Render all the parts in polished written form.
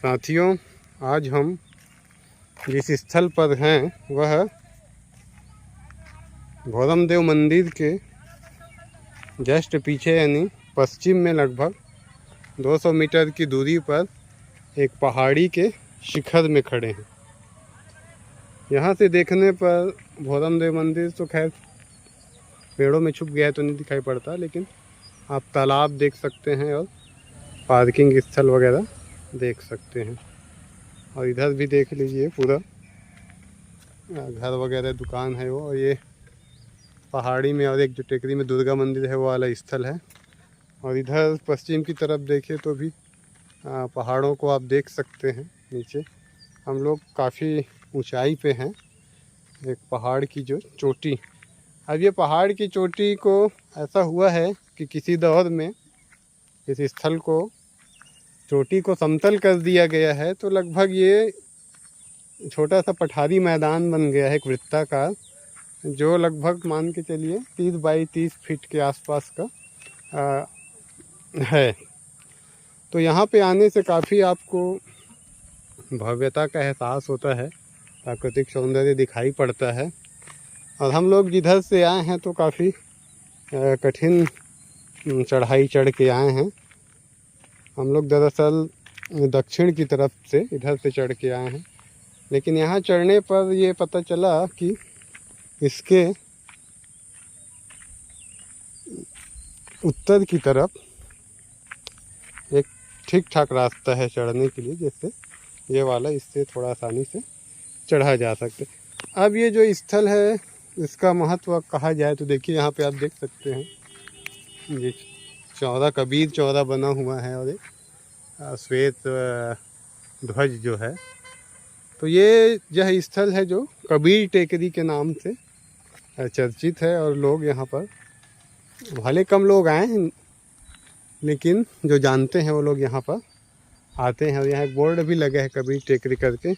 साथियों, आज हम जिस स्थल पर हैं वह भोरमदेव मंदिर के जस्ट पीछे यानी पश्चिम में लगभग 200 मीटर की दूरी पर एक पहाड़ी के शिखर में खड़े हैं। यहाँ से देखने पर भोरमदेव मंदिर तो खैर पेड़ों में छुप गया है तो नहीं दिखाई पड़ता, लेकिन आप तालाब देख सकते हैं और पार्किंग स्थल वगैरह देख सकते हैं। और इधर भी देख लीजिए, पूरा घर वगैरह दुकान है वो। और ये पहाड़ी में और एक जो टेकरी में दुर्गा मंदिर है वो वाला स्थल है। और इधर पश्चिम की तरफ देखें तो भी पहाड़ों को आप देख सकते हैं। नीचे हम लोग काफ़ी ऊंचाई पे हैं, एक पहाड़ की जो चोटी। अब ये पहाड़ की चोटी को ऐसा हुआ है कि किसी दौर में इस स्थल को चोटी को समतल कर दिया गया है, तो लगभग ये छोटा सा पठारी मैदान बन गया है, एक वृत्ताकार, जो लगभग मान के चलिए 30 बाई 30 फीट के आसपास का है। तो यहाँ पे आने से काफ़ी आपको भव्यता का एहसास होता है, प्राकृतिक सौंदर्य दिखाई पड़ता है। और हम लोग जिधर से आए हैं तो काफ़ी कठिन चढ़ाई चढ़ के आए हैं। हम लोग दरअसल दक्षिण की तरफ से इधर से चढ़ के आए हैं, लेकिन यहाँ चढ़ने पर ये पता चला कि इसके उत्तर की तरफ एक ठीक ठाक रास्ता है चढ़ने के लिए, जैसे ये वाला, इससे थोड़ा आसानी से चढ़ा जा सकते। अब ये जो स्थल है इसका महत्व कहा जाए तो देखिए, यहाँ पे आप देख सकते हैं ये चौरा कबीर चौरा बना हुआ है और एक श्वेत ध्वज जो है। तो ये यह स्थल है जो कबीर टेकरी के नाम से चर्चित है। और लोग यहाँ पर भले कम लोग आए हैं, लेकिन जो जानते हैं वो लोग यहाँ पर आते हैं। और यहाँ एक बोर्ड भी लगा है कबीर टेकरी करके।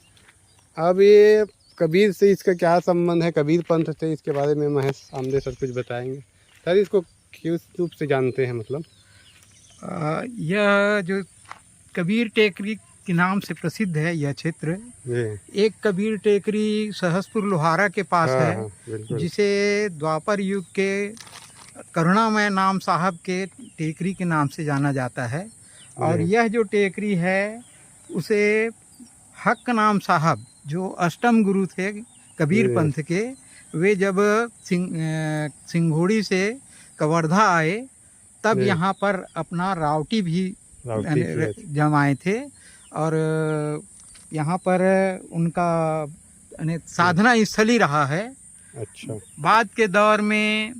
अब ये कबीर से इसका क्या संबंध है, कबीर पंथ से, इसके बारे में महेश आमदे सर कुछ बताएंगे। सर इसको किस रूप से जानते हैं? मतलब यह जो कबीर टेकरी के नाम से प्रसिद्ध है यह क्षेत्र, एक कबीर टेकरी सहसपुर लोहारा के पास है, जिसे द्वापर युग के करुणामय नाम साहब के टेकरी के नाम से जाना जाता है। और यह जो टेकरी है उसे हक नाम साहब, जो अष्टम गुरु थे कबीर पंथ के, वे जब सिंघोड़ी से कवर्धा आए तब यहाँ पर अपना रावटी भी जमाए थे। और यहाँ पर उनका साधना स्थली रहा है। अच्छा। बाद के दौर में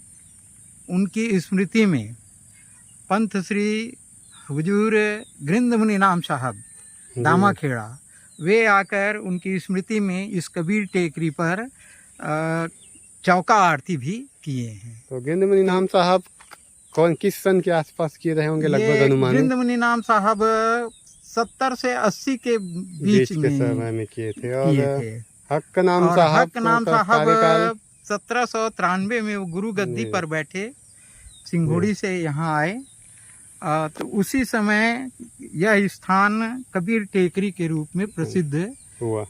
उनकी स्मृति में पंथ श्री हुजूर गृंद मुनि नाम साहब दामाखेड़ा, वे आकर उनकी स्मृति में इस कबीर टेकरी पर चौका आरती भी किए हैं। तो गृंद मुनि नाम साहब कौन किस सन के आसपास किए रहे होंगे लगभग अनुमान? गृंद मुनि नाम साहब 70 से 80 के बीच के समय में किए थे। और हक नाम साहब 1793 में वो गुरु गद्दी पर बैठे, सिंघोड़ी से यहाँ आए। तो उसी समय यह स्थान कबीर टेकरी के रूप में प्रसिद्ध हुआ।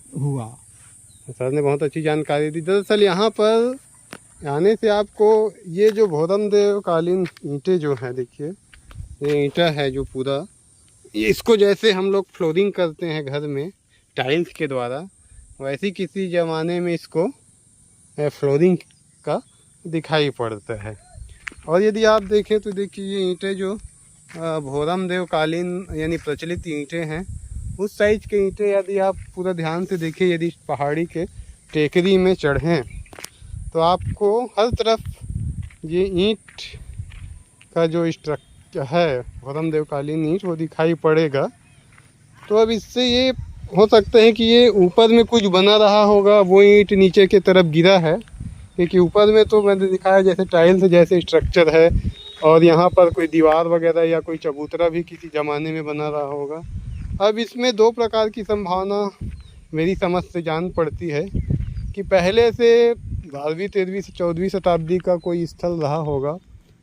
सर ने बहुत अच्छी जानकारी दी। दरअसल यहाँ पर आने से आपको ये जो भोरमदेव कालीन ईंटें जो हैं, देखिए ये ईंटा है जो पूरा, ये इसको जैसे हम लोग फ्लोरिंग करते हैं घर में टाइल्स के द्वारा, वैसे किसी ज़माने में इसको फ्लोरिंग का दिखाई पड़ता है। और यदि आप देखें तो देखिए ये ईंटें जो भोरमदेव कालीन यानी प्रचलित ईंटें हैं, उस साइज के ईंटें यदि आप पूरा ध्यान से देखें, यदि पहाड़ी के टेकरी में चढ़ें तो आपको हर तरफ ये ईंट का जो स्ट्रक्चर है भोरमदेव कालीन ईंट वो दिखाई पड़ेगा। तो अब इससे ये हो सकता है कि ये ऊपर में कुछ बना रहा होगा, वो ईंट नीचे की तरफ गिरा है, क्योंकि ऊपर में तो मैंने दिखाया जैसे टाइल्स जैसे स्ट्रक्चर है, और यहाँ पर कोई दीवार वगैरह या कोई चबूतरा भी किसी ज़माने में बना रहा होगा। अब इसमें दो प्रकार की संभावना मेरी समझ से जान पड़ती है कि पहले से 12वीं 13वीं से 14वीं शताब्दी का कोई स्थल रहा होगा,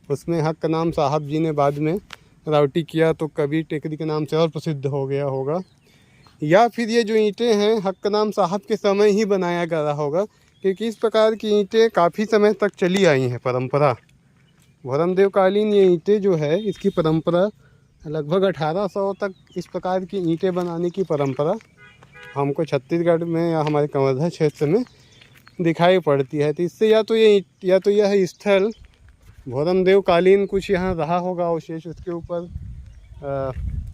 उसमें हक नाम साहब जी ने बाद में रावटी किया तो कबीर टेकरी के नाम से और प्रसिद्ध हो गया होगा। या फिर ये जो ईंटें हैं हक्कनाम साहब के समय ही बनाया गया होगा, क्योंकि इस प्रकार की ईंटें काफ़ी समय तक चली आई हैं परंपरा। भोरमदेव कालीन ये ईंटें जो है इसकी परंपरा लगभग 1800 तक इस प्रकार की ईंटें बनाने की परंपरा हमको छत्तीसगढ़ में या हमारे कवर्धा क्षेत्र में दिखाई पड़ती है। तो इससे या तो यह स्थल भोरमदेव कालीन कुछ यहाँ रहा होगा अवशेष, उसके ऊपर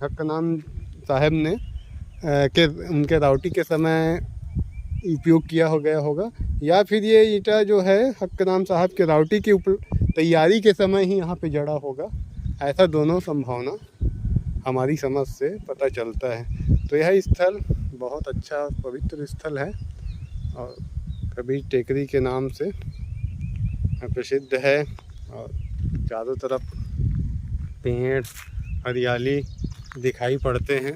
हक्कनाम साहब ने उनके राउटी के समय उपयोग किया हो गया होगा, या फिर ये ईंटा जो है हक्कनाम साहब के राउटी की तैयारी के समय ही यहाँ पे जड़ा होगा। ऐसा दोनों संभावना हमारी समझ से पता चलता है। तो यह स्थल बहुत अच्छा पवित्र स्थल है और कबीर टेकरी के नाम से प्रसिद्ध है, और चारों तरफ पेड़ हरियाली दिखाई पड़ते हैं।